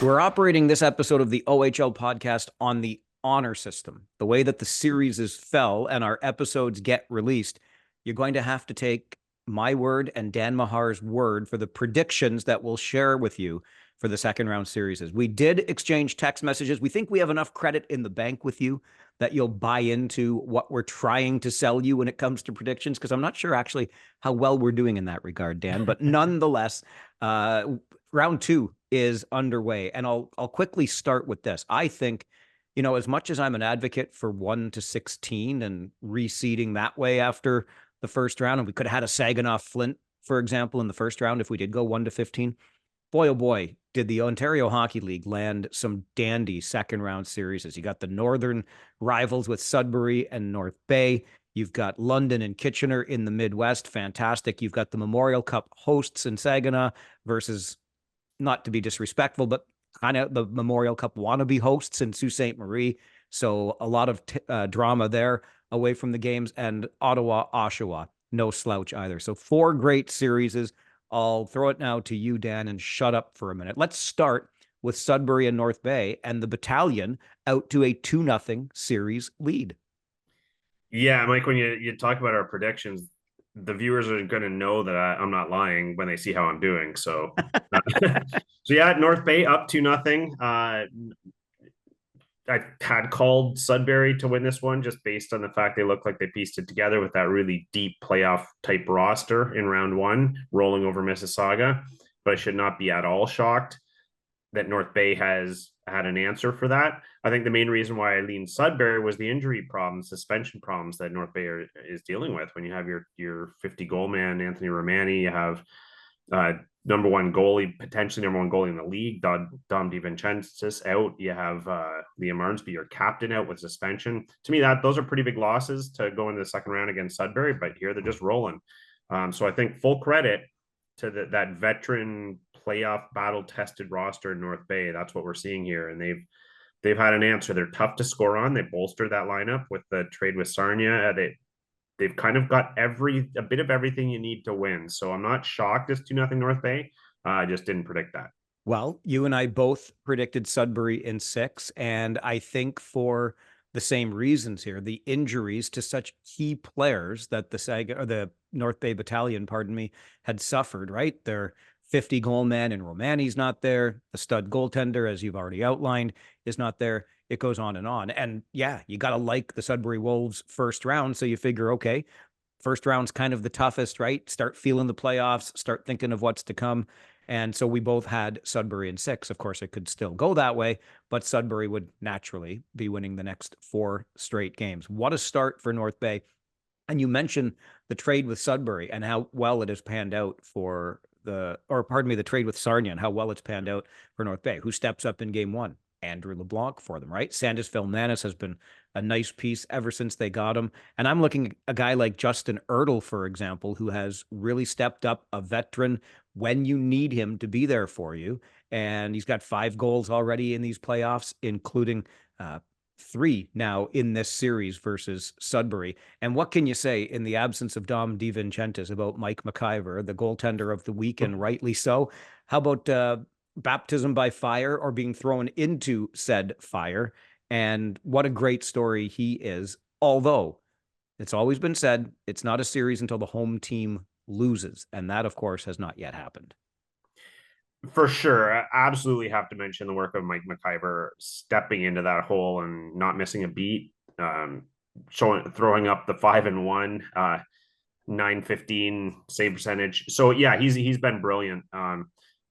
We're operating this episode of the OHL podcast on the honor system. The way that the series is fell and our episodes get released, you're going to have to take my word and Dan Mahar's word for the predictions that we'll share with you for the second round series. We did exchange text messages. We think we have enough credit in the bank with you that you'll buy into what we're trying to sell you when it comes to predictions, because I'm not sure actually how well we're doing in that regard, Dan. But nonetheless, round two is underway. And I'll quickly start with this. I think, as much as I'm an advocate for 1 to 16 and reseeding that way after the first round, and we could have had a Saginaw Flint, for example, in the first round if we did go 1 to 15. Boy, oh boy, did the Ontario Hockey League land some dandy second round series. You got the northern rivals with Sudbury and North Bay. You've got London and Kitchener in the Midwest. Fantastic. You've got the Memorial Cup hosts in Saginaw versus, not to be disrespectful, but kind of the Memorial Cup wannabe hosts in Sault Ste. Marie. So a lot of drama there away from the games. And Ottawa, Oshawa, no slouch either. So 4 great series. I'll throw it now to you, Dan, and shut up for a minute. Let's start with Sudbury and North Bay and the Battalion out to a 2-0 series lead. Yeah, Mike, when you talk about our predictions, the viewers are going to know that I'm not lying when they see how I'm doing. So, so yeah, North Bay up 2-0. I had called Sudbury to win this one just based on the fact they look like they pieced it together with that really deep playoff type roster in round one, rolling over Mississauga. But I should not be at all shocked that North Bay has had an answer for that. I think the main reason why I leaned Sudbury was the injury problems, suspension problems that North Bay is dealing with. When you have your 50 goal man, Anthony Romani, you have number one goalie, potentially number one goalie in the league, Dom DiVincentis out. You have Liam Arnsby, your captain, out with suspension. To me, those are pretty big losses to go into the second round against Sudbury, but here they're just rolling. So I think full credit to that veteran playoff battle-tested roster in North Bay. That's what we're seeing here, and they've had an answer. They're tough to score on. They bolstered that lineup with the trade with Sarnia. They've kind of got a bit of everything you need to win. So I'm not shocked it's 2-0 North Bay. I just didn't predict that. Well, you and I both predicted Sudbury in 6, and I think for the same reasons here, the injuries to such key players that the North Bay Battalion, had suffered, right? Their 50 goal man in Romani's not there. The stud goaltender, as you've already outlined, is not there. It goes on and on. And yeah, you got to like the Sudbury Wolves first round. So you figure, okay, first round's kind of the toughest, right? Start feeling the playoffs, start thinking of what's to come. And so we both had Sudbury in 6. Of course, it could still go that way, but Sudbury would naturally be winning the next 4 straight games. What a start for North Bay. And you mentioned the trade with Sudbury and how well it has panned out for the trade with Sarnia and how well it's panned out for North Bay. Who steps up in game 1? Andrew LeBlanc for them, right? Sandis Philmanis has been a nice piece ever since they got him. And I'm looking at a guy like Justin Ertl, for example, who has really stepped up, a veteran when you need him to be there for you. And he's got 5 goals already in these playoffs, including 3 now in this series versus Sudbury. And what can you say in the absence of Dom DiVincentis about Mike McIver, the goaltender of the week, and rightly so? How about baptism by fire or being thrown into said fire? And what a great story he is. Although it's always been said, it's not a series until the home team loses. And that, of course, has not yet happened. For sure. I absolutely have to mention the work of Mike McIver stepping into that hole and not missing a beat, throwing up the 5-1, 915 save percentage. So yeah, he's been brilliant.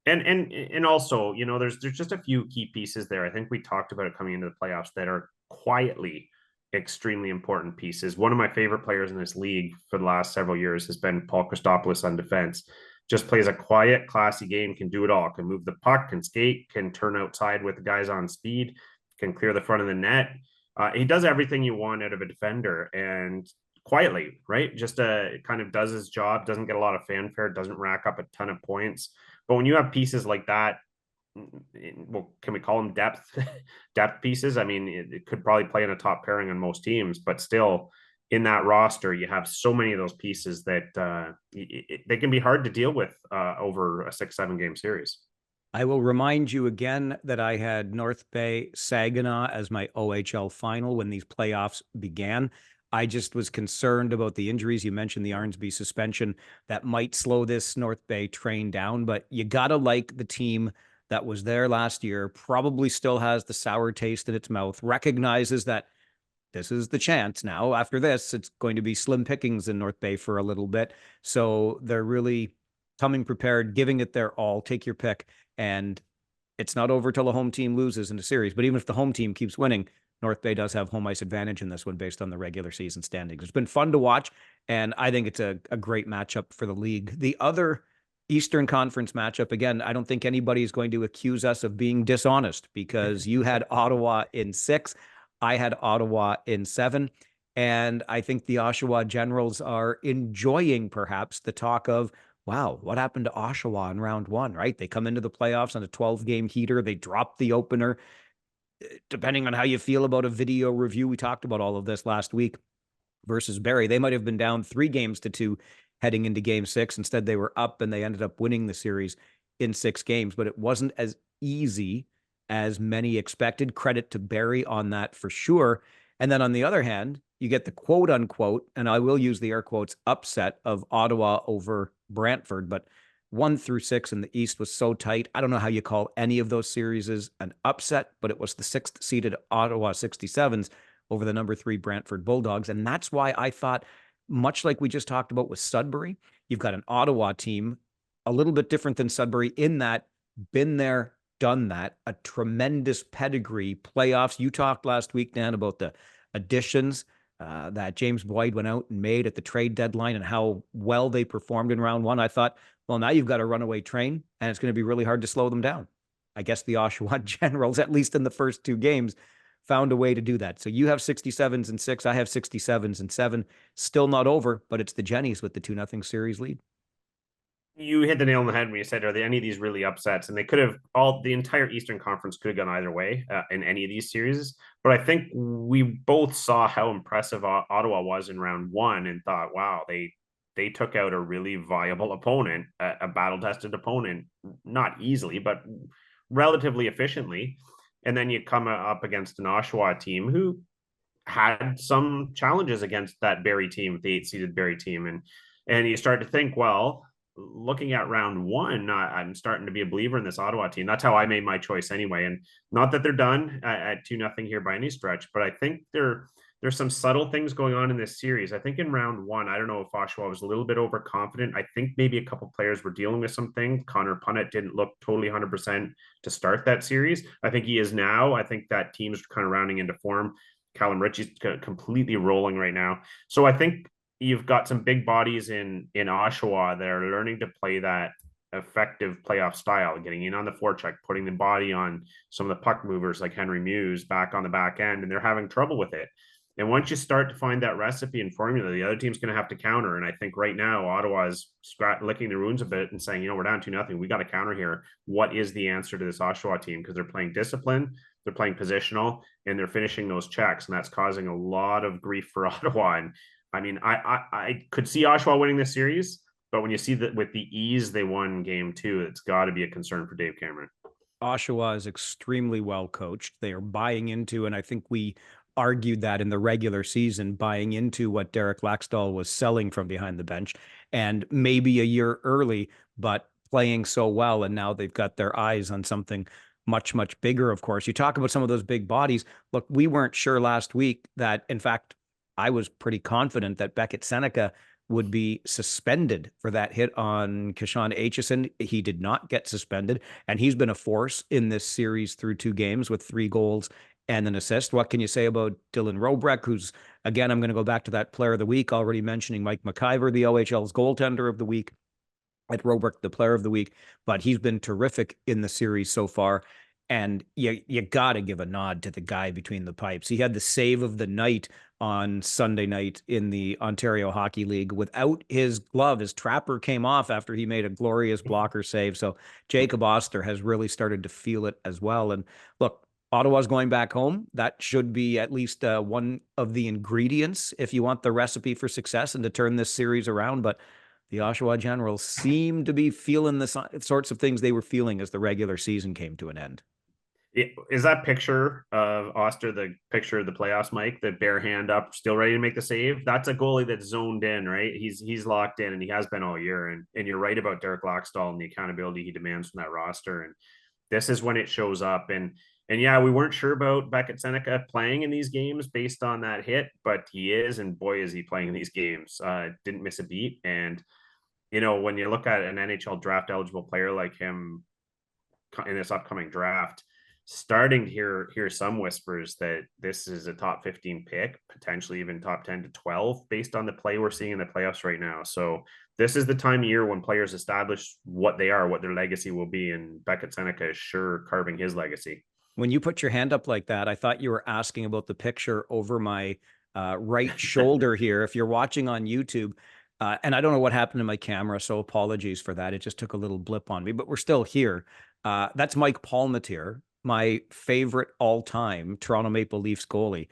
And also, there's just a few key pieces there. I think we talked about it coming into the playoffs that are quietly extremely important pieces. One of my favorite players in this league for the last several years has been Paul Christopoulos on defense. Just plays a quiet, classy game, can do it all, can move the puck, can skate, can turn outside with the guys on speed, can clear the front of the net. He does everything you want out of a defender, and quietly, right? Just kind of does his job, doesn't get a lot of fanfare, doesn't rack up a ton of points. But when you have pieces like that, well, can we call them depth pieces? I mean, it could probably play in a top pairing on most teams, but still in that roster, you have so many of those pieces that they can be hard to deal with over a 6-7 game series. I will remind you again that I had North Bay Saginaw as my OHL final when these playoffs began. I just was concerned about the injuries. You mentioned the Arnsby suspension that might slow this North Bay train down, but you got to like the team that was there last year, probably still has the sour taste in its mouth, recognizes that this is the chance now. After this, it's going to be slim pickings in North Bay for a little bit. So they're really coming prepared, giving it their all. Take your pick. And it's not over till the home team loses in the series. But even if the home team keeps winning, North Bay does have home ice advantage in this one based on the regular season standings. It's been fun to watch, and I think it's a great matchup for the league. The other Eastern Conference matchup, again, I don't think anybody is going to accuse us of being dishonest because you had Ottawa in 6. I had Ottawa in 7. And I think the Oshawa Generals are enjoying perhaps the talk of, wow, what happened to Oshawa in round 1, right? They come into the playoffs on a 12-game heater. They drop the opener. Depending on how you feel about a video review, we talked about all of this last week versus Barrie. They might have been down 3-2 heading into game 6. Instead, they were up and they ended up winning the series in 6 games, but it wasn't as easy as many expected. Credit to Barrie on that for sure. And then on the other hand, you get the quote unquote, and I will use the air quotes, upset of Ottawa over Brantford, but 1 through 6 in the East was so tight. I don't know how you call any of those series an upset, but it was the 6th seeded Ottawa 67s over the number 3 Brantford Bulldogs. And that's why I thought, much like we just talked about with Sudbury, you've got an Ottawa team a little bit different than Sudbury in that been there, done that, a tremendous pedigree, playoffs. You talked last week, Dan, about the additions that James Boyd went out and made at the trade deadline and how well they performed in round 1. I thought, well, now you've got a runaway train and it's going to be really hard to slow them down. I guess the Oshawa Generals, at least in the first 2 games, found a way to do that. So you have 67s and 6. I have 67s and 7. Still not over, but it's the Jennies with the 2-0 series lead. You hit the nail on the head when you said, are there any of these really upsets? And they could have the entire Eastern Conference could have gone either way in any of these series. But I think we both saw how impressive Ottawa was in round 1 and thought, wow, they took out a really viable opponent, a battle tested opponent, not easily, but relatively efficiently. And then you come up against an Oshawa team who had some challenges against that Barrie team, the 8-seeded Barrie team. And you start to think, well, looking at round 1, I'm starting to be a believer in this Ottawa team. That's how I made my choice anyway. And not that they're done at 2-0 here by any stretch, but I think there's some subtle things going on in this series. I think in round 1, I don't know if Oshawa was a little bit overconfident. I think maybe a couple players were dealing with something. Connor Punnett didn't look totally 100% to start that series. I think he is now. I think that team's kind of rounding into form. Callum Ritchie's completely rolling right now. So I think you've got some big bodies in Oshawa that are learning to play that effective playoff style, getting in on the forecheck, putting the body on some of the puck movers like Henry Muse back on the back end, and they're having trouble with it. And once you start to find that recipe and formula, the other team's going to have to counter. And I think right now Ottawa is licking the wounds a bit and saying, we're down 2-0. We got to counter here. What is the answer to this Oshawa team? Because they're playing discipline, they're playing positional, and they're finishing those checks, and that's causing a lot of grief for Ottawa. And I mean, I could see Oshawa winning this series, but when you see that with the ease they won game 2, it's got to be a concern for Dave Cameron. Oshawa is extremely well coached. They are buying into, and I think we argued that in the regular season, buying into what Derek Laxdal was selling from behind the bench, and maybe a year early, but playing so well. And now they've got their eyes on something much, much bigger, of course. You talk about some of those big bodies. Look, we weren't sure last week that, in fact, I was pretty confident that Beckett Seneca would be suspended for that hit on Kashawn Aitchison. He did not get suspended, and he's been a force in this series through 2 games with 3 goals and an assist. What can you say about Dylan Robrecht, who's, again, I'm going to go back to that player of the week, already mentioning Mike McIver, the OHL's goaltender of the week, at Robrecht, the player of the week, but he's been terrific in the series so far. And you got to give a nod to the guy between the pipes. He had the save of the night on Sunday night in the Ontario Hockey League without his glove. His trapper came off after he made a glorious blocker save. So Jacob Oster has really started to feel it as well. And look, Ottawa's going back home. That should be at least one of the ingredients if you want the recipe for success and to turn this series around. But The Oshawa Generals seem to be feeling the sorts of things they were feeling as the regular season came to an end. Is that picture of Oster the picture of the playoffs, Mike? The bare hand up, still ready to make the save. That's a goalie that's zoned in, right? He's locked in, and he has been all year. And you're right about Derek Laxdal and the accountability he demands from that roster. And this is when it shows up. And yeah, we weren't sure about Beckett Seneca playing in these games based on that hit, but he is, and boy, is he playing in these games. Didn't miss a beat. And when you look at an NHL draft eligible player like him in this upcoming draft, starting to hear some whispers that this is a top 15 pick, potentially even top 10 to 12 based on the play we're seeing in the playoffs right now. So this is the time of year when players establish what they are, what their legacy will be, and Beckett Seneca is sure carving his legacy. When you put your hand up like that, I thought you were asking about the picture over my right shoulder here. If you're watching on YouTube, and I don't know what happened to my camera, so apologies for that. It just took a little blip on me, but we're still here. That's Mike Palmateer, my favorite all-time Toronto Maple Leafs goalie.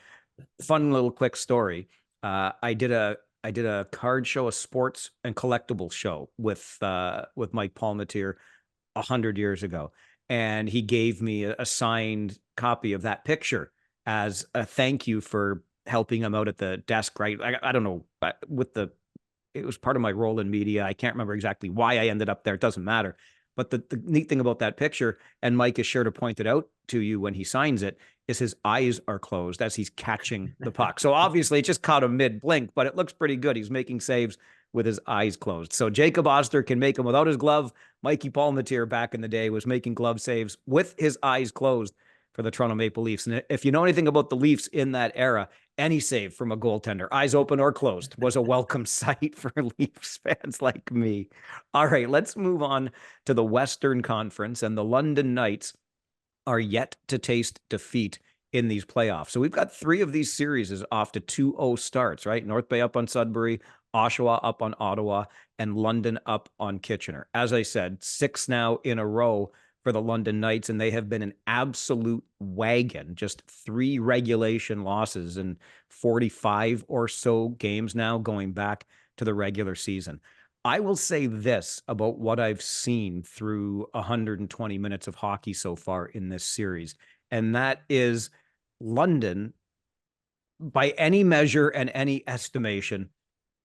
Fun little quick story. I did a card show, a sports and collectibles show with Mike Palmateer 100 years ago, and he gave me a signed copy of that picture as a thank you for helping him out at the desk. Right? I don't know, it was part of my role in media. I can't remember exactly why I ended up there. It doesn't matter. But the neat thing about that picture, and Mike is sure to point it out to you when he signs it, is his eyes are closed as he's catching the puck. So obviously it just caught him mid blink, but it looks pretty good. He's making saves with his eyes closed. So Jacob Oster can make them without his glove. Mikey Palmateer back in the day was making glove saves with his eyes closed for the Toronto Maple Leafs. And if you know anything about the Leafs in that era, any save from a goaltender, eyes open or closed, was a welcome sight for Leafs fans like me. All right, let's move on to the Western Conference, and the London Knights are yet to taste defeat in these playoffs. So we've got 3 of these series off to 2-0 starts, right? North Bay up on Sudbury, Oshawa up on Ottawa, and London up on Kitchener. As I said, 6 now in a row for the London Knights, and they have been an absolute wagon. Just 3 regulation losses in 45 or so games now going back to the regular season. I will say this about what I've seen through 120 minutes of hockey so far in this series, and that is London, by any measure and any estimation,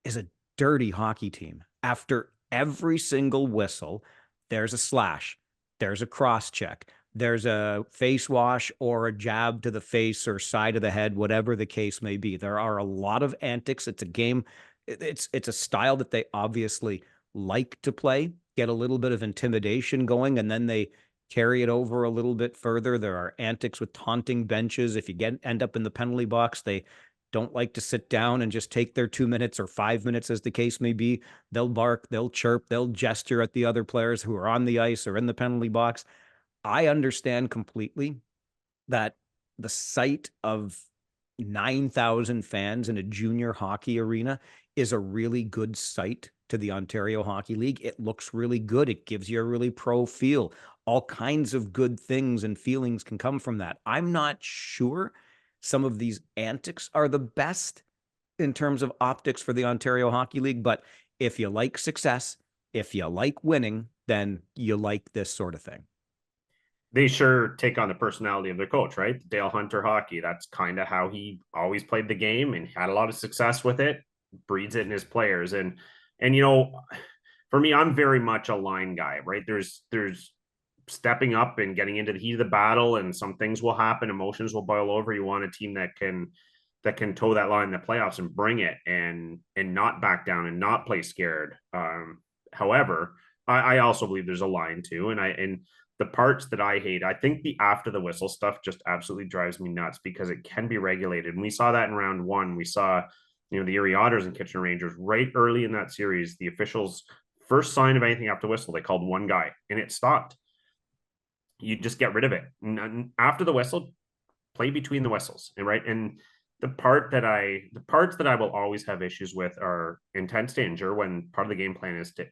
is a dirty hockey team. After every single whistle, there's a slash, there's a cross check, there's a face wash or a jab to the face or side of the head, whatever the case may be. There are a lot of antics. It's a game. It's a style that they obviously like to play, get a little bit of intimidation going, and then they carry it over a little bit further. There are antics with taunting benches. If you end up in the penalty box, they don't like to sit down and just take their 2 minutes or 5 minutes, as the case may be. They'll bark, they'll chirp, they'll gesture at the other players who are on the ice or in the penalty box. I understand completely that the sight of 9,000 fans in a junior hockey arena is a really good sight to the Ontario Hockey League. It looks really good. It gives you a really pro feel. All kinds of good things and feelings can come from that. I'm not sure some of these antics are the best in terms of optics for the Ontario Hockey League, but if you like success, if you like winning, then you like this sort of thing. They sure take on the personality of their coach, right? Dale Hunter hockey. That's kind of how he always played the game and had a lot of success with it, breeds it in his players. And for me, I'm very much a line guy, right? There's stepping up and getting into the heat of the battle, and some things will happen, emotions will boil over. You want a team that can toe that line in the playoffs and bring it and not back down and not play scared. However, I also believe there's a line too, and the parts that I hate, I think the after the whistle stuff just absolutely drives me nuts because it can be regulated. And we saw that in round 1. We saw, the Erie Otters and Kitchener Rangers right early in that series. The officials, first sign of anything after whistle, they called one guy and it stopped. You just get rid of it. And after the whistle, play between the whistles, right? And the parts that I will always have issues with are intense danger, when part of the game plan is to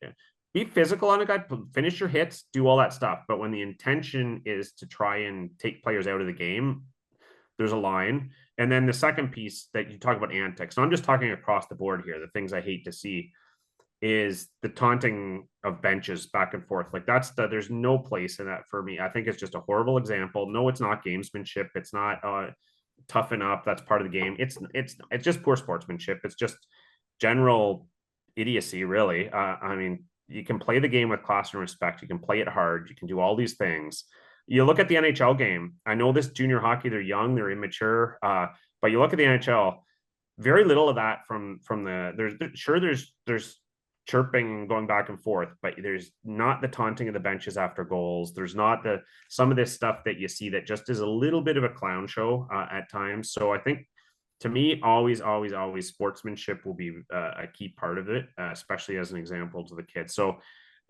be physical on a guy, finish your hits, do all that stuff. But when the intention is to try and take players out of the game, there's a line. And then the second piece that you talk about antics. So I'm just talking across the board here, the things I hate to see. is the taunting of benches back and forth. Like there's no place in that for me. I think it's just a horrible example. No, it's not gamesmanship. It's not toughen up. That's part of the game. It's just poor sportsmanship. It's just general idiocy, really. I mean, you can play the game with class and respect. You can play it hard. You can do all these things. You look at the NHL game. I know this junior hockey, they're young, they're immature, but you look at the NHL, very little of that from the there's chirping going back and forth, but there's not the taunting of the benches after goals. There's not the some of this stuff that you see that just is a little bit of a clown show at times. So I think to me, always sportsmanship will be a key part of it, especially as an example to the kids. So,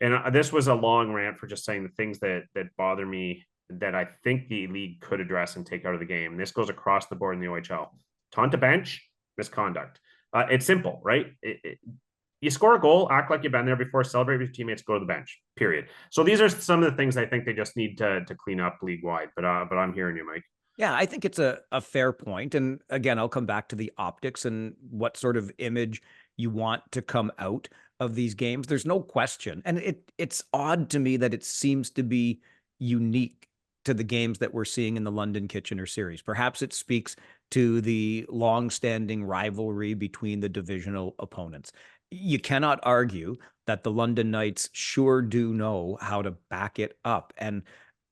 and this was a long rant for just saying the things that bother me that I think the league could address and take out of the game. This goes across the board in the OHL. Taunt a bench, misconduct. It's simple, right? You score a goal, act like you've been there before, celebrate with your teammates, go to the bench. Period. So these are some of the things I think they just need to clean up league wide. But I'm hearing you, Mike. Yeah, I think it's a fair point. And again, I'll come back to the optics and what sort of image you want to come out of these games. There's no question. And it's odd to me that it seems to be unique to the games that we're seeing in the London Kitchener series. Perhaps it speaks to the long-standing rivalry between the divisional opponents. You cannot argue that the London Knights sure do know how to back it up. And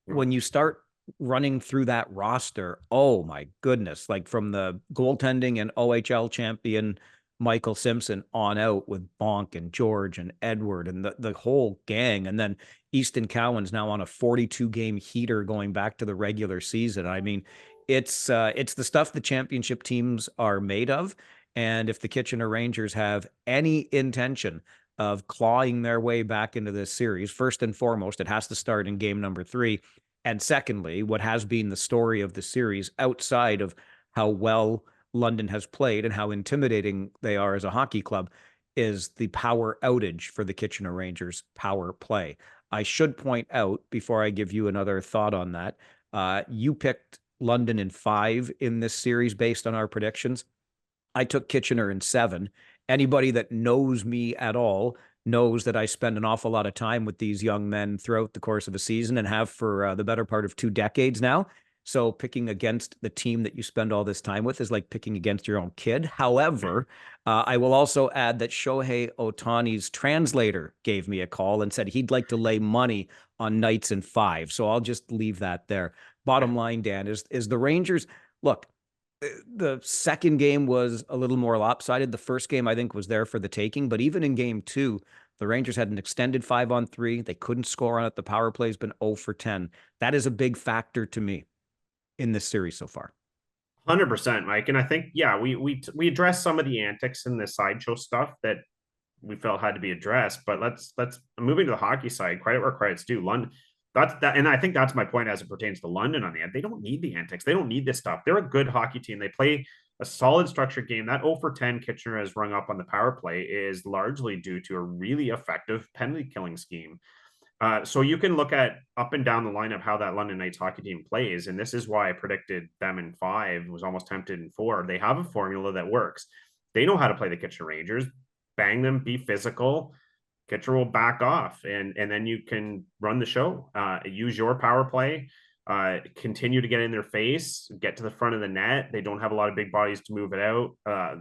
when you start running through that roster, oh my goodness, like from the goaltending and OHL champion Michael Simpson on out with Bonk and George and Edward and the whole gang. And then Easton Cowan's now on a 42 game heater going back to the regular season. I mean, it's the stuff the championship teams are made of. And if the Kitchener Rangers have any intention of clawing their way back into this series, first and foremost, it has to start in game number 3. And secondly, what has been the story of the series outside of how well London has played and how intimidating they are as a hockey club is the power outage for the Kitchener Rangers power play. I should point out before I give you another thought on that, you picked London in 5 in this series based on our predictions. I took Kitchener in 7. Anybody that knows me at all knows that I spend an awful lot of time with these young men throughout the course of a season and have for the better part of 2 decades now. So picking against the team that you spend all this time with is like picking against your own kid. However, I will also add that Shohei Ohtani's translator gave me a call and said he'd like to lay money on Knights in 5. So I'll just leave that there. Bottom line, Dan, is the Rangers, look, the second game was a little more lopsided. The first game, I think, was there for the taking. But even in game 2, the Rangers had an extended 5-on-3. They couldn't score on it. The power play has been 0 for 10. That is a big factor to me in this series so far. 100%, Mike. And I think, yeah, we addressed some of the antics and the sideshow stuff that we felt had to be addressed. But let's moving to the hockey side, credit where credit's due. London, that's that, and I think that's my point as it pertains to London on the end. They don't need the antics. They don't need this stuff. They're a good hockey team. They play a solid structured game. That 0 for 10 Kitchener has rung up on the power play is largely due to a really effective penalty killing scheme. So you can look at up and down the line of how that London Knights hockey team plays, and this is why I predicted them in 5. Was almost tempted in 4. They have a formula that works. They know how to play the Kitchener Rangers. Bang them, be physical. Kitchener will back off, and then you can run the show. Use your power play. Continue to get in their face. Get to the front of the net. They don't have a lot of big bodies to move it out.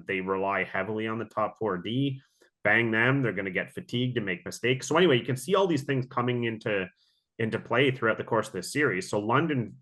They rely heavily on the top 4D. Bang them, they're going to get fatigued and make mistakes. So anyway, you can see all these things coming into play throughout the course of this series. So London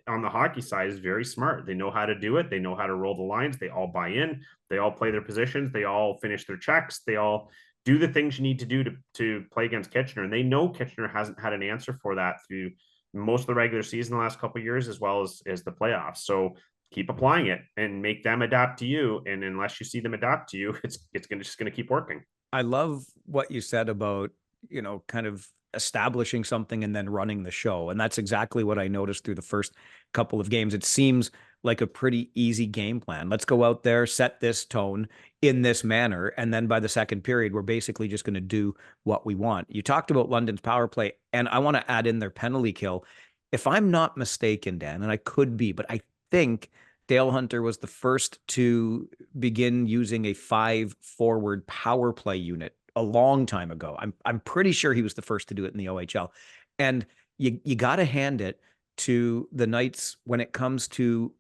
on the hockey side is very smart. They know how to do it. They know how to roll the lines. They all buy in. They all play their positions. They all finish their checks. They all do the things you need to do to play against Kitchener. And they know Kitchener hasn't had an answer for that through most of the regular season the last couple of years, as well as the playoffs. So keep applying it and make them adapt to you. And unless you see them adapt to you, it's just going to keep working. I love what you said about, kind of establishing something and then running the show. And that's exactly what I noticed through the first couple of games. It seems like a pretty easy game plan. Let's go out there, set this tone in this manner. And then by the second period, we're basically just going to do what we want. You talked about London's power play, and I want to add in their penalty kill. If I'm not mistaken, Dan, and I could be, but I think Dale Hunter was the first to begin using a 5 forward power play unit a long time ago. I'm pretty sure he was the first to do it in the OHL. And you got to hand it to the Knights when it comes to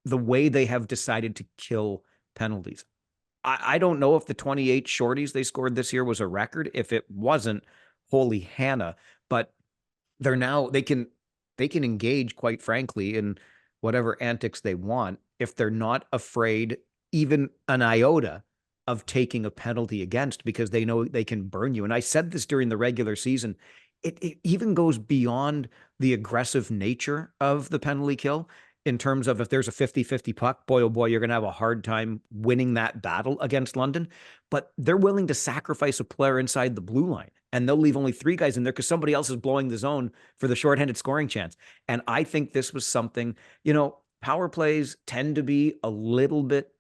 the way they have decided to kill penalties. I don't know if the 28 shorties they scored this year was a record. If it wasn't, holy Hannah. But they can engage, quite frankly, in whatever antics they want if they're not afraid even an iota of taking a penalty against, because they know they can burn you. And I said this during the regular season. It even goes beyond the aggressive nature of the penalty kill in terms of, if there's a 50-50 puck, boy, oh boy, you're going to have a hard time winning that battle against London. But they're willing to sacrifice a player inside the blue line, and they'll leave only three guys in there because somebody else is blowing the zone for the shorthanded scoring chance. And I think this was something, power plays tend to be a little bit,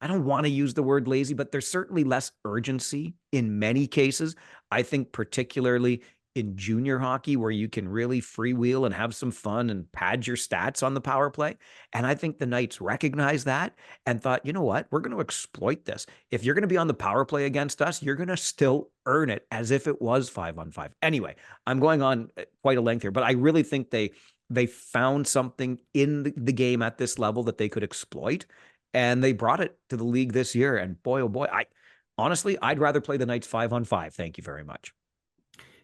I don't want to use the word lazy, but there's certainly less urgency in many cases. I think particularly in junior hockey, where you can really freewheel and have some fun and pad your stats on the power play. And I think the Knights recognized that and thought, you know what, we're going to exploit this. If you're going to be on the power play against us, you're going to still earn it as if it was 5-on-5. Anyway, I'm going on quite a length here, but I really think they found something in the game at this level that they could exploit, and they brought it to the league this year. And boy, oh boy, I'd rather play the Knights 5-on-5. Thank you very much.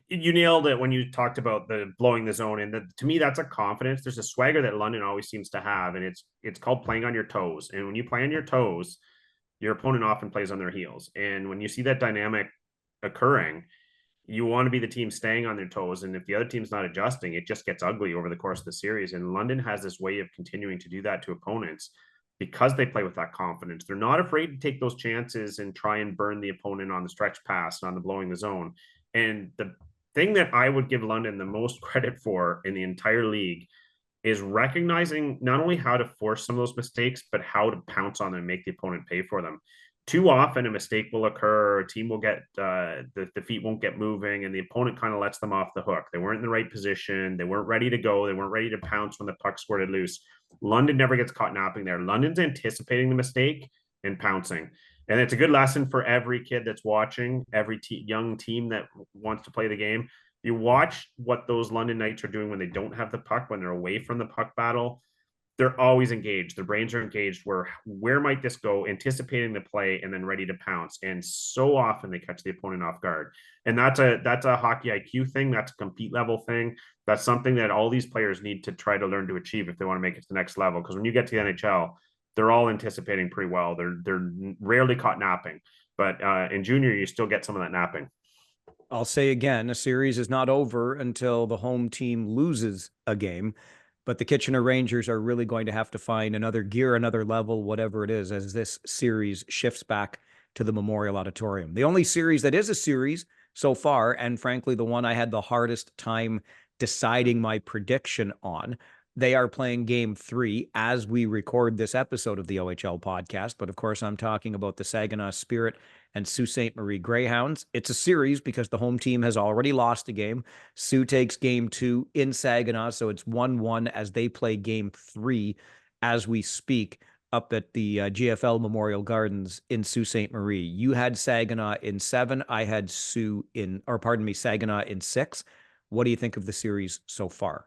You nailed it when you talked about the blowing the zone. And to me, that's a confidence. There's a swagger that London always seems to have, and it's called playing on your toes. And when you play on your toes, your opponent often plays on their heels. And when you see that dynamic occurring, you want to be the team staying on their toes. And if the other team's not adjusting, it just gets ugly over the course of the series. And London has this way of continuing to do that to opponents because they play with that confidence. They're not afraid to take those chances and try and burn the opponent on the stretch pass and on the blowing the zone. And the thing that I would give London the most credit for in the entire league is recognizing not only how to force some of those mistakes, but how to pounce on them and make the opponent pay for them. Too often, a mistake will occur, a team will get the feet won't get moving, and the opponent kind of lets them off the hook. They weren't in the right position, they weren't ready to go, they weren't ready to pounce when the puck squirted loose. London never gets caught napping there. London's anticipating the mistake and pouncing. And it's a good lesson for every kid that's watching, every young team that wants to play the game. You watch what those London Knights are doing when they don't have the puck, when they're away from the puck battle. They're always engaged. Their brains are engaged. Where might this go? Anticipating the play and then ready to pounce. And so often they catch the opponent off guard. And that's a hockey IQ thing. That's a compete level thing. That's something that all these players need to try to learn to achieve if they want to make it to the next level. Because when you get to the NHL, they're all anticipating pretty well. They're rarely caught napping, but in junior, you still get some of that napping. I'll say again, a series is not over until the home team loses a game, but the Kitchener Rangers are really going to have to find another gear, another level, whatever it is, as this series shifts back to the Memorial Auditorium. The only series that is a series so far, and frankly, the one I had the hardest time deciding my prediction on. They are playing game 3 as we record this episode of the OHL podcast. But of course, I'm talking about the Saginaw Spirit and Sault Ste. Marie Greyhounds. It's a series because the home team has already lost a game. Sault takes game 2 in Saginaw, so it's 1-1 as they play game 3 as we speak up at the GFL Memorial Gardens in Sault Ste. Marie. You had Saginaw in 7. I had Saginaw in 6. What do you think of the series so far?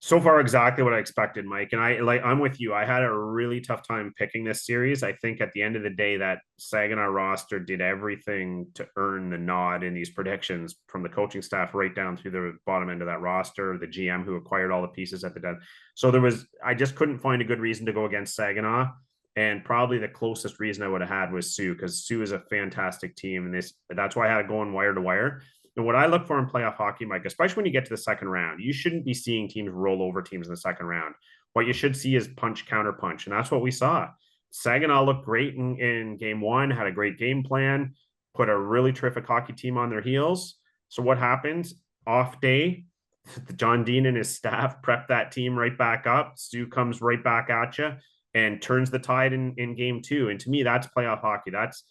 So far, exactly what I expected, Mike. And I'm with you. I had a really tough time picking this series. I think at the end of the day, that Saginaw roster did everything to earn the nod in these predictions, from the coaching staff right down through the bottom end of that roster, the GM who acquired all the pieces at the dead. So I just couldn't find a good reason to go against Saginaw. And probably the closest reason I would have had was Sault, because Sault is a fantastic team. And that's why I had it going wire to wire. And what I look for in playoff hockey, Mike, especially when you get to the second round, you shouldn't be seeing teams roll over teams in the second round. What you should see is punch, counter punch. And that's what we saw. Saginaw looked great in game 1, had a great game plan, put a really terrific hockey team on their heels. So what happens? Off day, John Dean and his staff prep that team right back up. Sault comes right back at you and turns the tide in game 2. And to me, that's playoff hockey. That's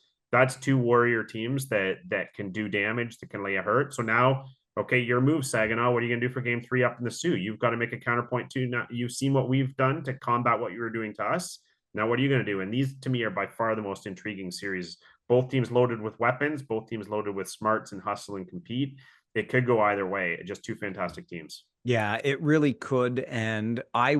2 warrior teams that can do damage, that can lay a hurt. So now, okay, your move, Saginaw. What are you going to do for game 3 up in the Sault? You've got to make a counterpoint too. Now, you've seen what we've done to combat what you were doing to us. Now, what are you going to do? And these, to me, are by far the most intriguing series, both teams loaded with weapons, both teams loaded with smarts and hustle and compete. It could go either way. Just two fantastic teams. Yeah, it really could. And I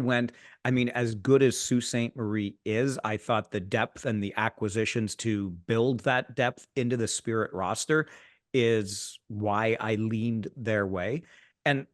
mean, as good as Sault Ste. Marie is, I thought the depth and the acquisitions to build that depth into the Spirit roster is why I leaned their way. And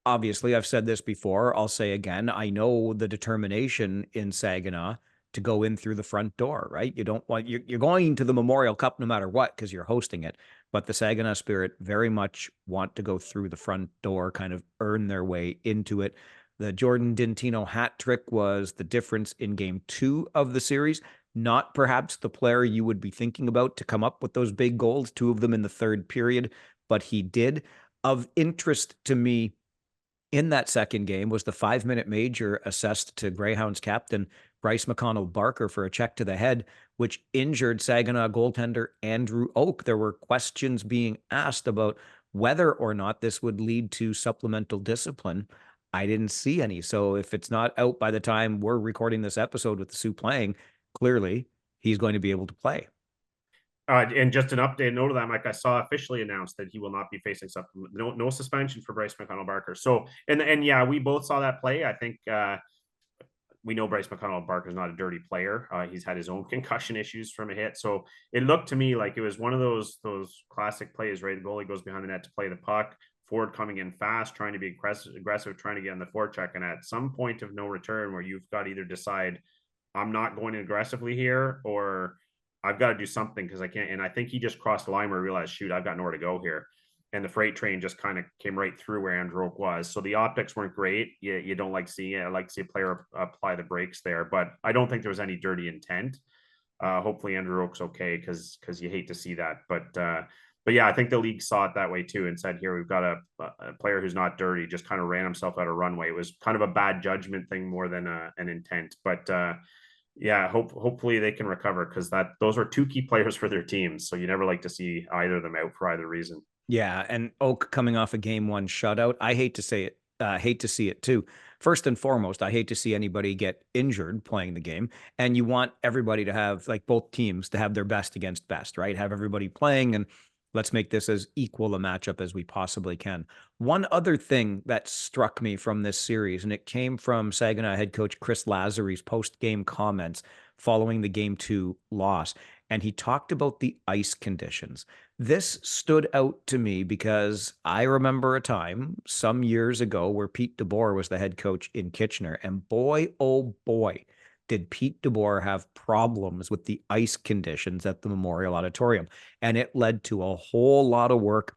obviously, I've said this before, I'll say again, I know the determination in Saginaw to go in through the front door, right? You don't want, you're going to the Memorial Cup no matter what because you're hosting it, but the Saginaw Spirit very much want to go through the front door, kind of earn their way into it. The Jordan Dintino hat trick was the difference in game 2 of the series. Not perhaps the player you would be thinking about to come up with those big goals, 2 of them in the third period, but he did. Of interest to me in that second game was the 5-minute major assessed to Greyhounds captain Bryce McConnell Barker for a check to the head, which injured Saginaw goaltender Andrew Oak. There were questions being asked about whether or not this would lead to supplemental discipline. I didn't see any. So if it's not out by the time we're recording this episode with the Sioux playing, clearly he's going to be able to play. And just an update note of that, Mike, I saw officially announced that he will not be facing no suspension for Bryce McConnell Barker. So, and yeah, we both saw that play. I think we know Bryce McConnell Barker is not a dirty player. He's had his own concussion issues from a hit. So it looked to me like it was one of those classic plays, right? The goalie goes behind the net to play the puck, forward coming in fast, trying to be aggressive, trying to get on the forecheck. And at some point of no return where you've got to either decide, I'm not going aggressively here, or I've got to do something because I can't. And I think he just crossed the line where he realized, shoot, I've got nowhere to go here. And the freight train just kind of came right through where Andrew Oak was. So the optics weren't great. You don't like seeing it. I like to see a player apply the brakes there, but I don't think there was any dirty intent. Hopefully Andrew Oak's okay because you hate to see that. But yeah, I think the league saw it that way too and said, here, we've got a player who's not dirty, just kind of ran himself out of runway. It was kind of a bad judgment thing more than an intent. But yeah, hopefully they can recover because those are two key players for their teams. So you never like to see either of them out for either reason. Yeah, and Oak coming off a game 1 shutout. I hate to say it, hate to see it too. First and foremost, I hate to see anybody get injured playing the game. And you want everybody to have, like both teams, to have their best against best, right? Have everybody playing, and let's make this as equal a matchup as we possibly can. One other thing that struck me from this series, and it came from Saginaw head coach Chris Lazary's post-game comments following the game 2 loss. And he talked about the ice conditions. This stood out to me because I remember a time some years ago where Pete DeBoer was the head coach in Kitchener. And boy, oh boy, did Pete DeBoer have problems with the ice conditions at the Memorial Auditorium. And it led to a whole lot of work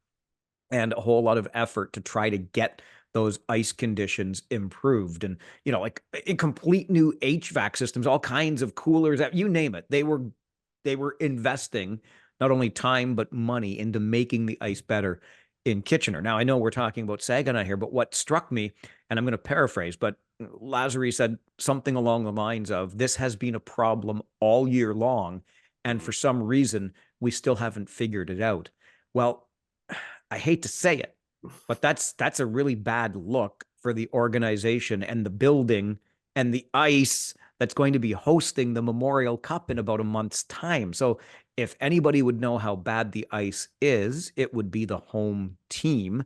and a whole lot of effort to try to get those ice conditions improved. And, like in complete new HVAC systems, all kinds of coolers, you name it. They were investing not only time but money into making the ice better in Kitchener. Now, I know we're talking about Saginaw here, but what struck me, and I'm going to paraphrase, but Lazary said something along the lines of, this has been a problem all year long, and for some reason, we still haven't figured it out. Well, I hate to say it, but that's a really bad look for the organization and the building and the ice that's going to be hosting the Memorial Cup in about a month's time. So if anybody would know how bad the ice is, it would be the home team.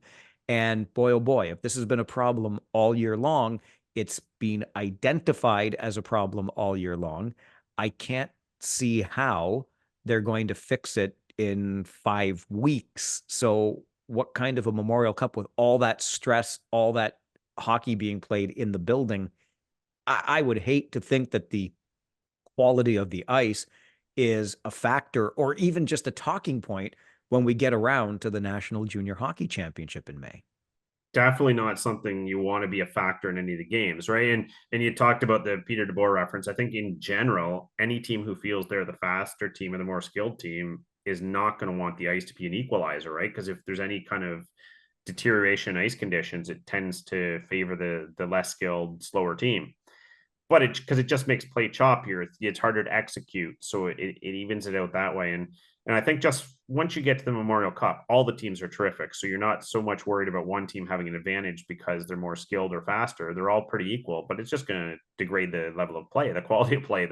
And boy, oh boy, if this has been a problem all year long, it's been identified as a problem all year long. I can't see how they're going to fix it in 5 weeks. So what kind of a Memorial Cup with all that stress, all that hockey being played in the building? I would hate to think that the quality of the ice is a factor or even just a talking point when we get around to the National Junior Hockey Championship in May. Definitely not something you want to be a factor in any of the games, right? And you talked about the Peter DeBoer reference. I think in general, any team who feels they're the faster team or the more skilled team is not going to want the ice to be an equalizer, right? Because if there's any kind of deterioration in ice conditions, it tends to favor the less skilled, slower team. But because it just makes play choppier, it's harder to execute, so it evens it out that way. And I think just once you get to the Memorial Cup, all the teams are terrific. So you're not so much worried about one team having an advantage because they're more skilled or faster. They're all pretty equal, but it's just going to degrade the level of play, the quality of play.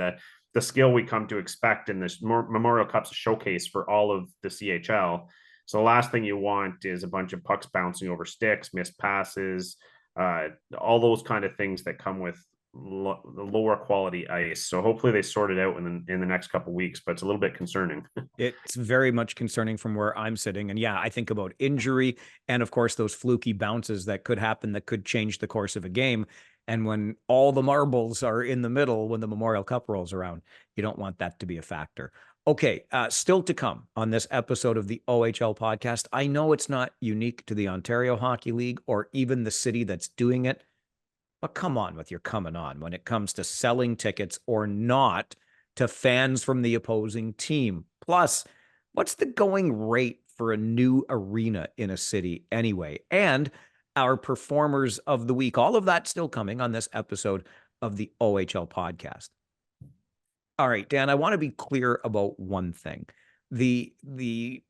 the skill we come to expect in this Memorial Cup's a showcase for all of the CHL. So the last thing you want is a bunch of pucks bouncing over sticks, missed passes, all those kind of things that come with the lower quality ice. So hopefully they sort it out in the next couple of weeks, but it's a little bit concerning. It's very much concerning from where I'm sitting. And yeah, I think about injury and, of course, those fluky bounces that could happen that could change the course of a game. And when all the marbles are in the middle when the Memorial Cup rolls around, you don't want that to be a factor. Okay, still to come on this episode of the OHL podcast. I know it's not unique to the Ontario Hockey League or even the city that's doing it, but come on with your coming on when it comes to selling tickets or not to fans from the opposing team. Plus, what's the going rate for a new arena in a city anyway? And our performers of the week. All of that still coming on this episode of the OHL podcast. All right, Dan, I want to be clear about one thing. The de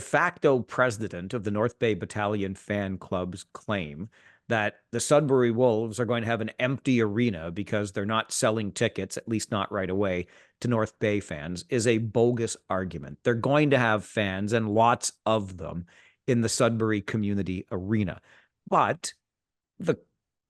facto president of the North Bay Battalion fan club's claim that the Sudbury Wolves are going to have an empty arena because they're not selling tickets, at least not right away, to North Bay fans is a bogus argument. They're going to have fans and lots of them in the Sudbury Community Arena. But the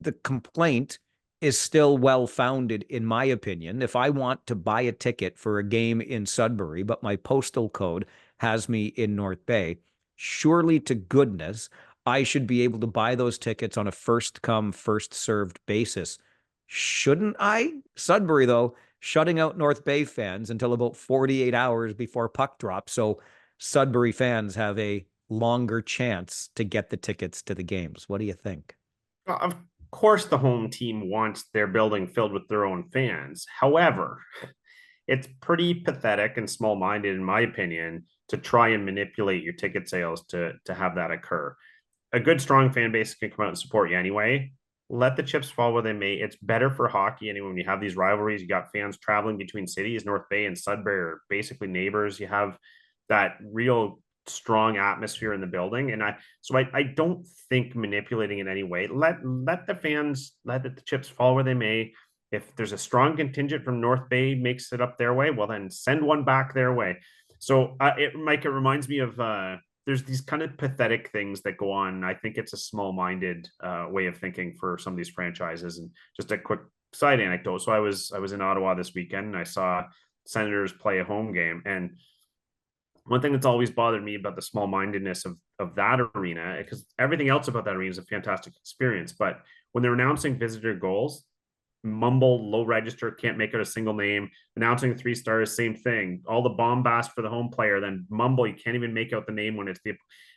the complaint is still well-founded, in my opinion. If I want to buy a ticket for a game in Sudbury, but my postal code has me in North Bay, surely to goodness, I should be able to buy those tickets on a first come, first served basis. Shouldn't I? Sudbury, though, shutting out North Bay fans until about 48 hours before puck drop. So Sudbury fans have a longer chance to get the tickets to the games. What do you think? Of course, the home team wants their building filled with their own fans. However, it's pretty pathetic and small-minded, in my opinion, to try and manipulate your ticket sales to have that occur. A good, strong fan base can come out and support you anyway. Let the chips fall where they may. It's better for hockey anyway. When you have these rivalries, you got fans traveling between cities. North Bay and Sudbury are basically neighbors. You have that real strong atmosphere in the building, and I don't think manipulating in any way. Let the fans, let the chips fall where they may. If there's a strong contingent from North Bay makes it up their way, well then send one back their way. So it reminds me of there's these kind of pathetic things that go on. I think it's a small-minded way of thinking for some of these franchises. And just a quick side anecdote. So I was in Ottawa this weekend and I saw Senators play a home game. And one thing that's always bothered me about the small-mindedness of that arena, because everything else about that arena is a fantastic experience. But when they're announcing visitor goals, mumble, low register, can't make out a single name. Announcing 3 stars, same thing. All the bombast for the home player, then mumble, you can't even make out the name when it's the.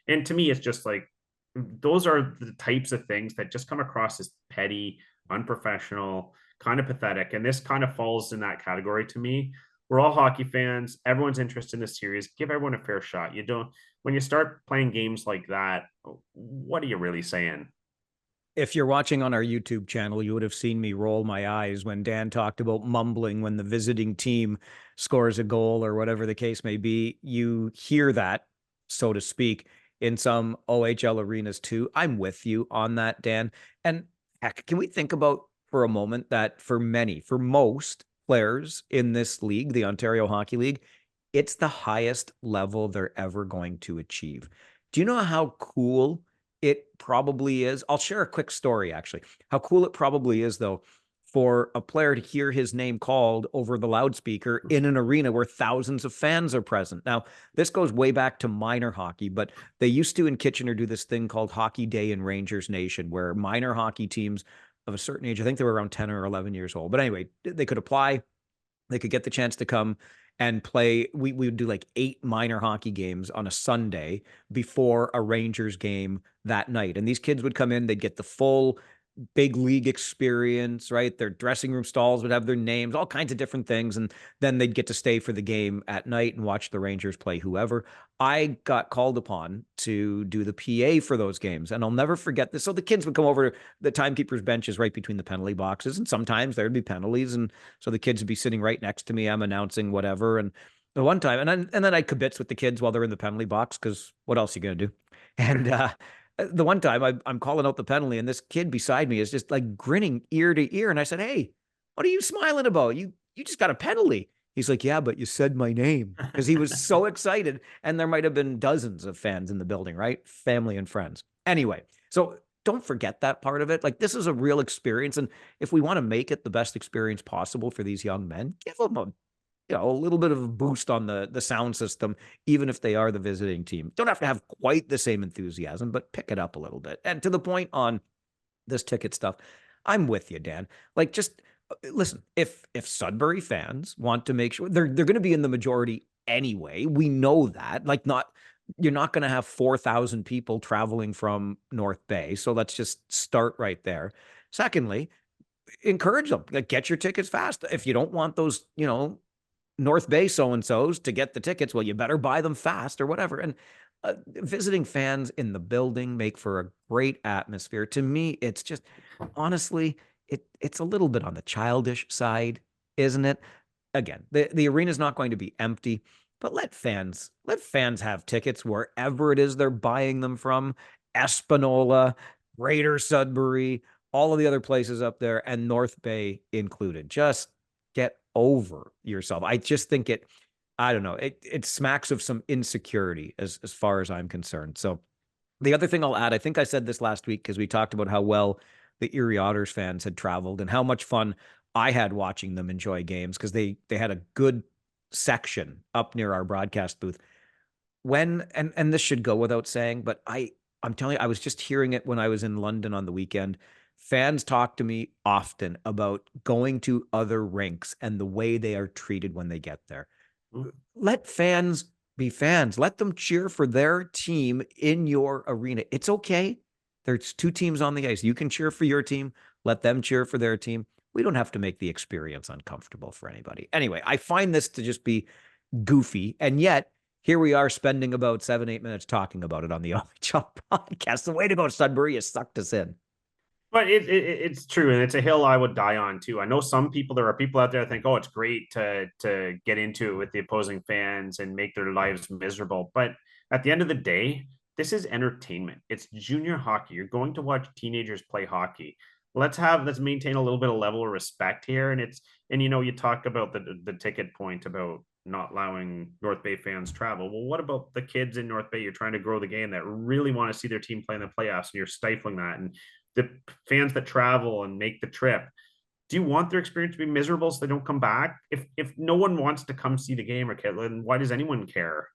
And to me, it's just like those are the types of things that just come across as petty, unprofessional, kind of pathetic. And this kind of falls in that category to me. We're all hockey fans. Everyone's interested in the series. Give everyone a fair shot. You don't, when you start playing games like that, what are you really saying? If you're watching on our YouTube channel, you would have seen me roll my eyes when Dan talked about mumbling when the visiting team scores a goal or whatever the case may be. You hear that, so to speak, in some OHL arenas too. I'm with you on that, Dan. And heck, can we think about for a moment that for most players in this league, the Ontario Hockey League, it's the highest level they're ever going to achieve. Do you know how cool it probably is? I'll share a quick story, actually. How cool it probably is, though, for a player to hear his name called over the loudspeaker in an arena where thousands of fans are present. Now, this goes way back to minor hockey, but they used to in Kitchener do this thing called Hockey Day in Rangers Nation, where minor hockey teams of a certain age, I think they were around 10 or 11 years old. But anyway, they could apply, they could get the chance to come and play. We would do like 8 minor hockey games on a Sunday before a Rangers game that night. And these kids would come in, they'd get the full big league experience, right? Their dressing room stalls would have their names, all kinds of different things. And then they'd get to stay for the game at night and watch the Rangers play whoever. I got called upon to do the PA for those games. And I'll never forget this. So the kids would come over, the timekeeper's bench is right between the penalty boxes. And sometimes there'd be penalties. And so the kids would be sitting right next to me. I'm announcing whatever. And the one time, and then I kibitz with the kids while they're in the penalty box, because what else are you going to do? And the one time I'm calling out the penalty and this kid beside me is just like grinning ear to ear. And I said, "Hey, what are you smiling about? You you just got a penalty. He's like, yeah, but you said my name, because he was so excited. And there might have been dozens of fans in the building, right? Family and friends. Anyway, so don't forget that part of it. Like, this is a real experience. And if we want to make it the best experience possible for these young men, give them a little bit of a boost on the sound system, even if they are the visiting team. Don't have to have quite the same enthusiasm, but pick it up a little bit. And to the point on this ticket stuff, I'm with you, Dan. Like, just listen, if Sudbury fans want to make sure, they're going to be in the majority anyway. We know that. Like, not you're not going to have 4,000 people traveling from North Bay. So let's just start right there. Secondly, encourage them. Like, get your tickets fast. If you don't want those, North Bay so-and-sos to get the tickets, well, you better buy them fast or whatever. And visiting fans in the building make for a great atmosphere. To me, it's just, honestly, it's a little bit on the childish side, isn't it? Again, the arena is not going to be empty, but let fans have tickets wherever it is they're buying them from. Espanola, Greater Sudbury, all of the other places up there, and North Bay included. Just get over yourself. I just think I don't know, it smacks of some insecurity as far as I'm concerned. So the other thing I'll add, I think I said this last week because we talked about how well the Erie Otters fans had traveled and how much fun I had watching them enjoy games, because they had a good section up near our broadcast booth. And this should go without saying, but I'm telling you, I was just hearing it when I was in London on the weekend. Fans talk to me often about going to other rinks and the way they are treated when they get there. Let fans be fans. Let them cheer for their team in your arena. It's okay. There's two teams on the ice. You can cheer for your team. Let them cheer for their team. We don't have to make the experience uncomfortable for anybody. Anyway, I find this to just be goofy. And yet, here we are spending about 7-8 minutes talking about it on the OHL podcast. The way to go, Sudbury, you sucked us in. But it's true, and it's a hill I would die on too. I know there are people out there that think, oh, it's great to get into it with the opposing fans and make their lives miserable. But at the end of the day, this is entertainment. It's junior hockey. You're going to watch teenagers play hockey. Let's maintain a little bit of level of respect here. And you talk about the ticket point about not allowing North Bay fans travel. Well, what about the kids in North Bay? You're trying to grow the game that really want to see their team play in the playoffs, and you're stifling that. And the fans that travel and make the trip, do you want their experience to be miserable so they don't come back? If no one wants to come see the game or care, then why does anyone care?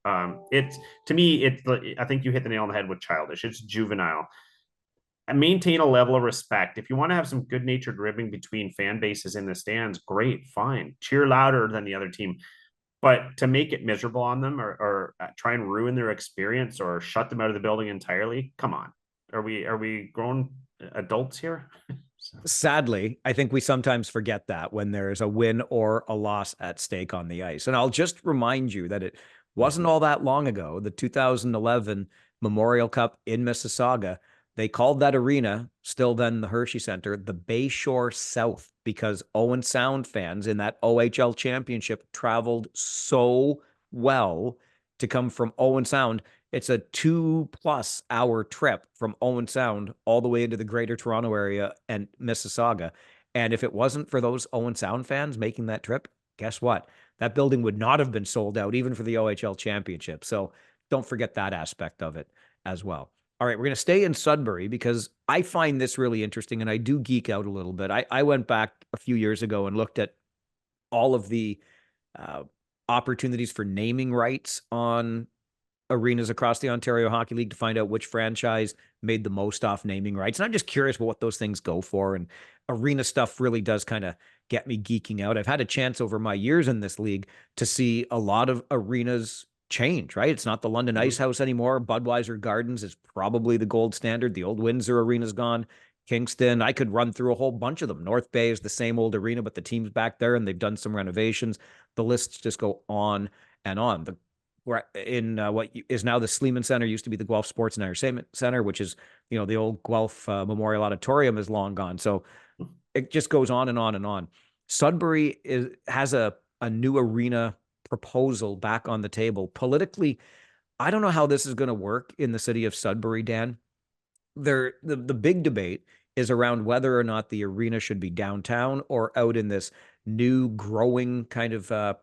It's to me, I think you hit the nail on the head with childish. It's juvenile. And maintain a level of respect. If you want to have some good-natured ribbing between fan bases in the stands, great, fine. Cheer louder than the other team. But to make it miserable on them, or try and ruin their experience or shut them out of the building entirely, come on. Are we grown adults here? Sadly, I think we sometimes forget that when there's a win or a loss at stake on the ice. And I'll just remind you that it wasn't all that long ago, the 2011 Memorial Cup in Mississauga. They called that arena, still then the Hershey Center, the Bayshore South, because Owen Sound fans in that OHL championship traveled so well to come from Owen Sound. It's a 2+ hour trip from Owen Sound all the way into the greater Toronto area and Mississauga. And if it wasn't for those Owen Sound fans making that trip, guess what? That building would not have been sold out even for the OHL championship. So don't forget that aspect of it as well. All right, we're going to stay in Sudbury because I find this really interesting and I do geek out a little bit. I went back a few years ago and looked at all of the opportunities for naming rights on arenas across the Ontario Hockey League to find out which franchise made the most off naming rights. And I'm just curious what those things go for. And arena stuff really does kind of get me geeking out. I've had a chance over my years in this league to see a lot of arenas change, right? It's not the London Ice House anymore. Budweiser Gardens is probably the gold standard. The old Windsor Arena's gone. Kingston, I could run through a whole bunch of them. North Bay is the same old arena, but the team's back there and they've done some renovations. The lists just go on and on. We're in what is now the Sleeman Center, used to be the Guelph Sports and Entertainment Center, which is, the old Guelph Memorial Auditorium is long gone. So it just goes on and on and on. Sudbury has a new arena proposal back on the table. Politically, I don't know how this is going to work in the city of Sudbury, Dan. The big debate is around whether or not the arena should be downtown or out in this new growing kind of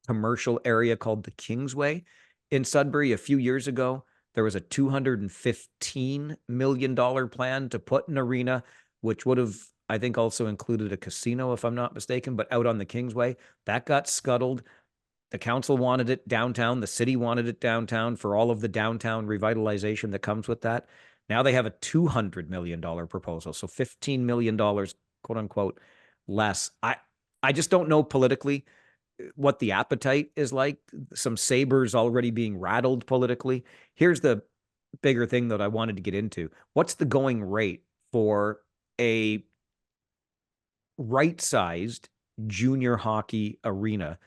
commercial area called the Kingsway in Sudbury a few years ago. There was a $215 million plan to put an arena, which would have, I think, also included a casino, if I'm not mistaken, but out on the Kingsway. That got scuttled. The council wanted it downtown. The city wanted it downtown for all of the downtown revitalization that comes with that. Now they have a $200 million proposal. So $15 million, quote unquote, less. I just don't know politically what the appetite is like. Some sabers already being rattled politically. Here's the bigger thing that I wanted to get into. What's the going rate for a right-sized junior hockey arena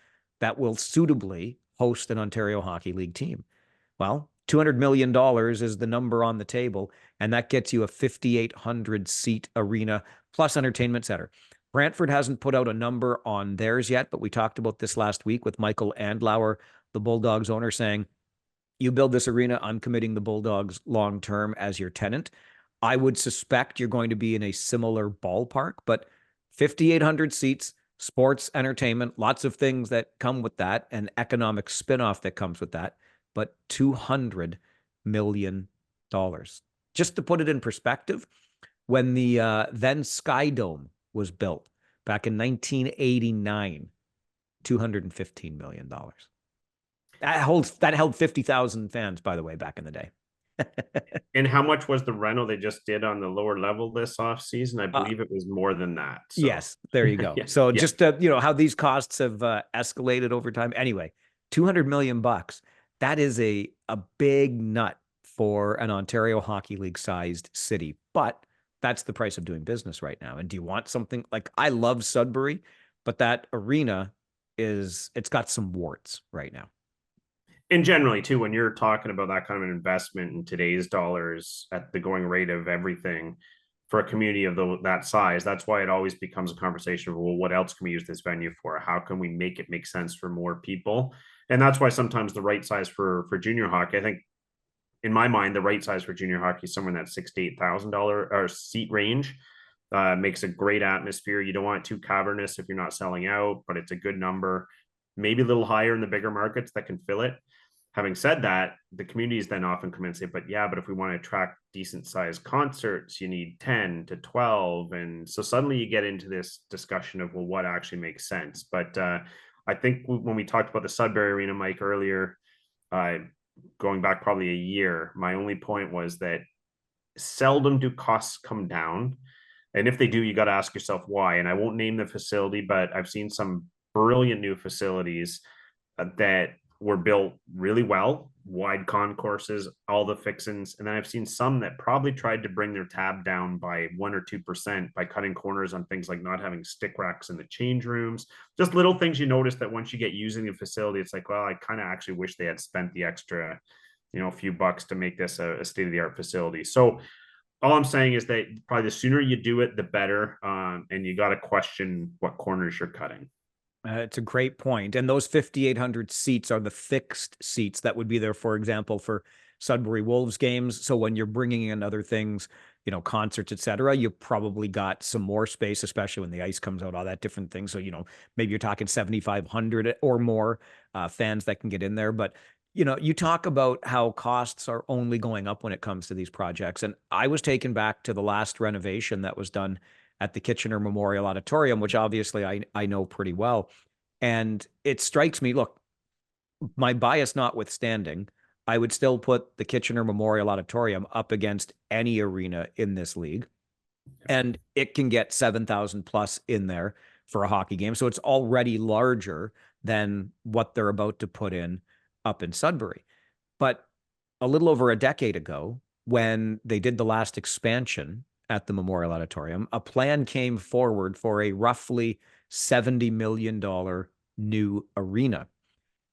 that will suitably host an Ontario Hockey League team? Well, $200 million is the number on the table, and that gets you a 5,800 seat arena plus entertainment center. Brantford hasn't put out a number on theirs yet, but we talked about this last week with Michael Andlauer, the Bulldogs owner, saying, you build this arena, I'm committing the Bulldogs long term as your tenant. I would suspect you're going to be in a similar ballpark, but 5,800 seats, sports, entertainment, lots of things that come with that, and economic spinoff that comes with that, but $200 million. Just to put it in perspective, when the then Sky Dome was built back in 1989, $215 million. That held 50,000 fans, by the way, back in the day. And how much was the rental they just did on the lower level this off season? I believe it was more than that. So. Yes, there you go. Yeah, so yeah. just how these costs have escalated over time. Anyway, $200 million. That is a big nut for an Ontario Hockey League sized city, but that's the price of doing business right now. And do you want something like, I love Sudbury, but that arena it's got some warts right now. And generally too, when you're talking about that kind of an investment in today's dollars at the going rate of everything for a community of that size, that's why it always becomes a conversation of, well, what else can we use this venue for? How can we make it make sense for more people? And that's why sometimes the right size for junior hockey, I think in my mind, the right size for junior hockey is somewhere in that $6,000 to $8,000 or seat range. Makes a great atmosphere. You don't want it too cavernous if you're not selling out, but it's a good number. Maybe a little higher in the bigger markets that can fill it. Having said that, the communities then often come in and say, but if we want to attract decent sized concerts, you need 10 to 12. And so suddenly you get into this discussion of, well, what actually makes sense? But I think when we talked about the Sudbury Arena, Mike, earlier, going back probably a year, my only point was that seldom do costs come down. And if they do, you got to ask yourself why. And I won't name the facility, but I've seen some brilliant new facilities that were built really well, wide concourses, all the fixings. And then I've seen some that probably tried to bring their tab down by 1 or 2% by cutting corners on things like not having stick racks in the change rooms. Just little things you notice that once you get using the facility, it's like, well, I kind of actually wish they had spent the extra, a few bucks to make this a state-of-the-art facility. So all I'm saying is that probably the sooner you do it, the better. And you got to question what corners you're cutting. It's a great point. And those 5,800 seats are the fixed seats that would be there, for example, for Sudbury Wolves games. So when you're bringing in other things, concerts, etc., you probably got some more space, especially when the ice comes out, all that different things. So, maybe you're talking 7,500 or more fans that can get in there. But, you talk about how costs are only going up when it comes to these projects. And I was taken back to the last renovation that was done at the Kitchener Memorial Auditorium, which obviously I know pretty well. And it strikes me, look, my bias notwithstanding, I would still put the Kitchener Memorial Auditorium up against any arena in this league. And it can get 7,000 plus in there for a hockey game. So it's already larger than what they're about to put in up in Sudbury. But a little over a decade ago, when they did the last expansion at the Memorial Auditorium, a plan came forward for a roughly $70 million new arena.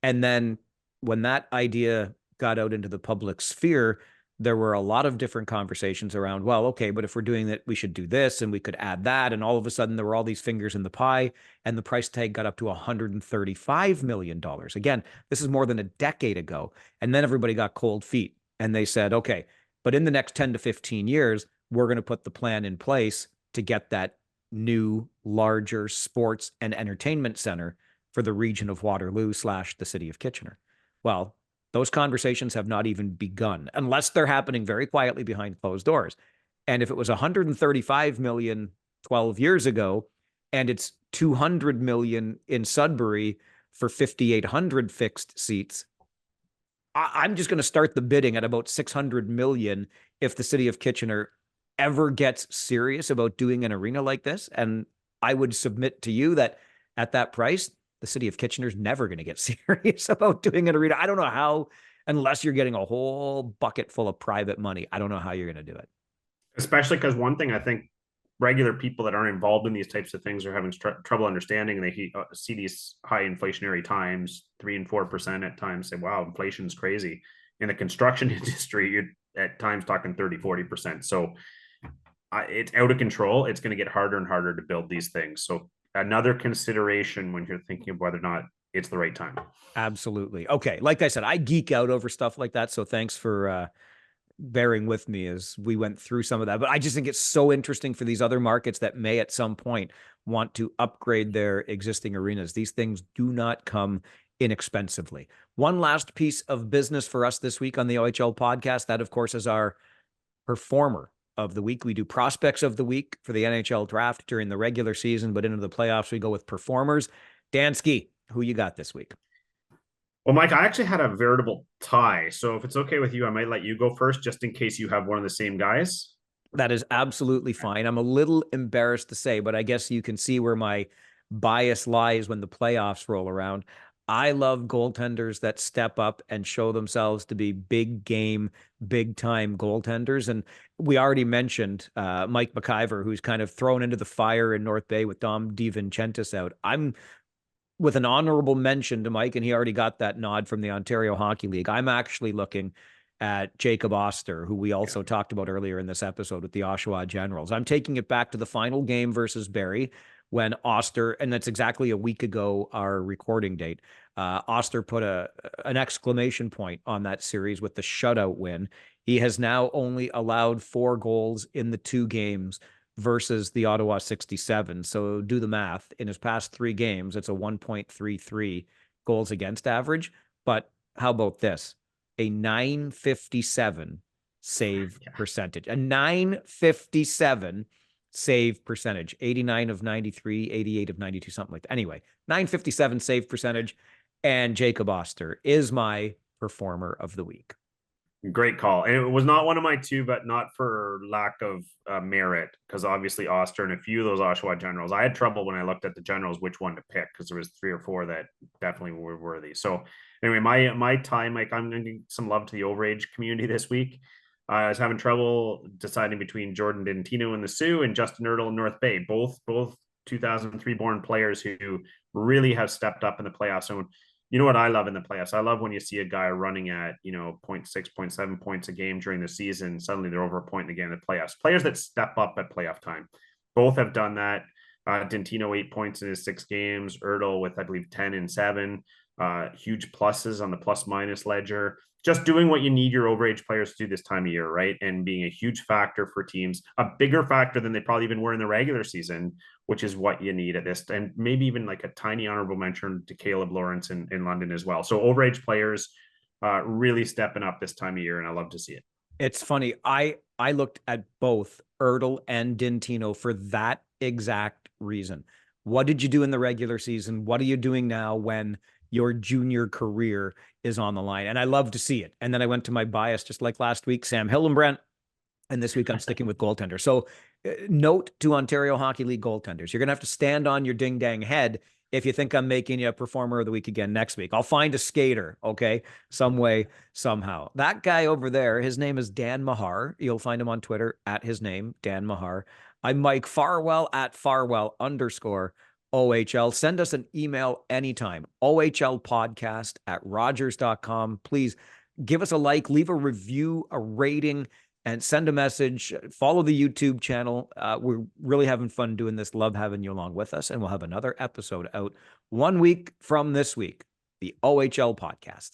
And then when that idea got out into the public sphere, there were a lot of different conversations around, well, okay, but if we're doing that, we should do this and we could add that. And all of a sudden there were all these fingers in the pie and the price tag got up to $135 million. Again, this is more than a decade ago. And then everybody got cold feet and they said, okay, but in the next 10 to 15 years, we're going to put the plan in place to get that new, larger sports and entertainment center for the region of Waterloo / the city of Kitchener. Well, those conversations have not even begun unless they're happening very quietly behind closed doors. And if it was 135 million 12 years ago, and it's 200 million in Sudbury for 5,800 fixed seats, I'm just going to start the bidding at about 600 million if the city of Kitchener ever gets serious about doing an arena like this. And I would submit to you that at that price, the city of Kitchener's never going to get serious about doing an arena. I don't know how, unless you're getting a whole bucket full of private money. I don't know how you're going to do it. Especially because one thing I think regular people that aren't involved in these types of things are having trouble understanding. And they see these high inflationary times, 3% and 4% at times, say, wow, inflation's crazy. In the construction industry, you're at times talking 30-40%. So it's out of control. It's going to get harder and harder to build these things. So another consideration when you're thinking of whether or not it's the right time. Absolutely. Okay. Like I said, I geek out over stuff like that. So thanks for bearing with me as we went through some of that. But I just think it's so interesting for these other markets that may at some point want to upgrade their existing arenas. These things do not come inexpensively. One last piece of business for us this week on the OHL podcast. That, of course, is our performer of the week. We do prospects of the week for the NHL draft during the regular season, but into the playoffs, we go with performers. Dansky, who you got this week? Well, Mike, I actually had a veritable tie. So if it's okay with you, I might let you go first just in case you have one of the same guys. That is absolutely fine. I'm a little embarrassed to say, but I guess you can see where my bias lies when the playoffs roll around. I love goaltenders that step up and show themselves to be big game, big time goaltenders. And we already mentioned Mike McIver, who's kind of thrown into the fire in North Bay with Dom DiVincentis out. I'm with an honorable mention to Mike, and he already got that nod from the Ontario Hockey League. I'm actually looking at Jacob Oster, who we also talked about earlier in this episode with the Oshawa Generals. I'm taking it back to the final game versus Barrie when Oster, and that's exactly a week ago, our recording date, Oster put an exclamation point on that series with the shutout win. He has now only allowed 4 goals in the 2 games versus the Ottawa 67. So do the math. In his past 3 games, it's a 1.33 goals against average. But how about this? A 957 save percentage. A 957 save percentage. 89 of 93, 88 of 92, something like that. Anyway, 957 save percentage. And Jacob Oster is my performer of the week. Great call. And it was not one of my 2, but not for lack of merit, because obviously Oster and a few of those Oshawa Generals. I had trouble when I looked at the Generals which one to pick because there was 3 or 4 that definitely were worthy. So anyway, my time, like I'm going to give some love to the overage community this week. I was having trouble deciding between Jordan Dentino in the Sioux and Justin Ertl in North Bay, both 2003 born players who really have stepped up in the playoffs. So you know what I love in the playoffs? I love when you see a guy running at, 0.6, 0.7 points a game during the season. Suddenly they're over a point in the game in the playoffs. Players that step up at playoff time. Both have done that. Dentino 8 points in his 6 games. Ertl with, I believe, 10 and 7. Huge pluses on the plus minus ledger. Just doing what you need your overage players to do this time of year, right? And being a huge factor for teams, a bigger factor than they probably even were in the regular season, which is what you need at this. And maybe even like a tiny honorable mention to Caleb Lawrence in London as well. So overage players really stepping up this time of year, and I love to see it. It's funny. I looked at both Ertl and Dentino for that exact reason. What did you do in the regular season? What are you doing now when your junior career is on the line? And I love to see it. And then I went to my bias, just like last week, Sam Hillenbrand. And this week I'm sticking with goaltender. So note to Ontario Hockey League goaltenders, you're going to have to stand on your ding dang head if you think I'm making you a performer of the week again next week. I'll find a skater, okay, some way, somehow. That guy over there, his name is Dan Mahar. You'll find him on Twitter at his name, Dan Mahar. I'm Mike Farwell at Farwell_OHL. Send us an email anytime, ohlpodcast@rogers.com. Please give us a like, leave a review, a rating, and send a message. Follow the YouTube channel. We're really having fun doing this. Love having you along with us. And we'll have another episode out 1 week from this week, the OHL podcast.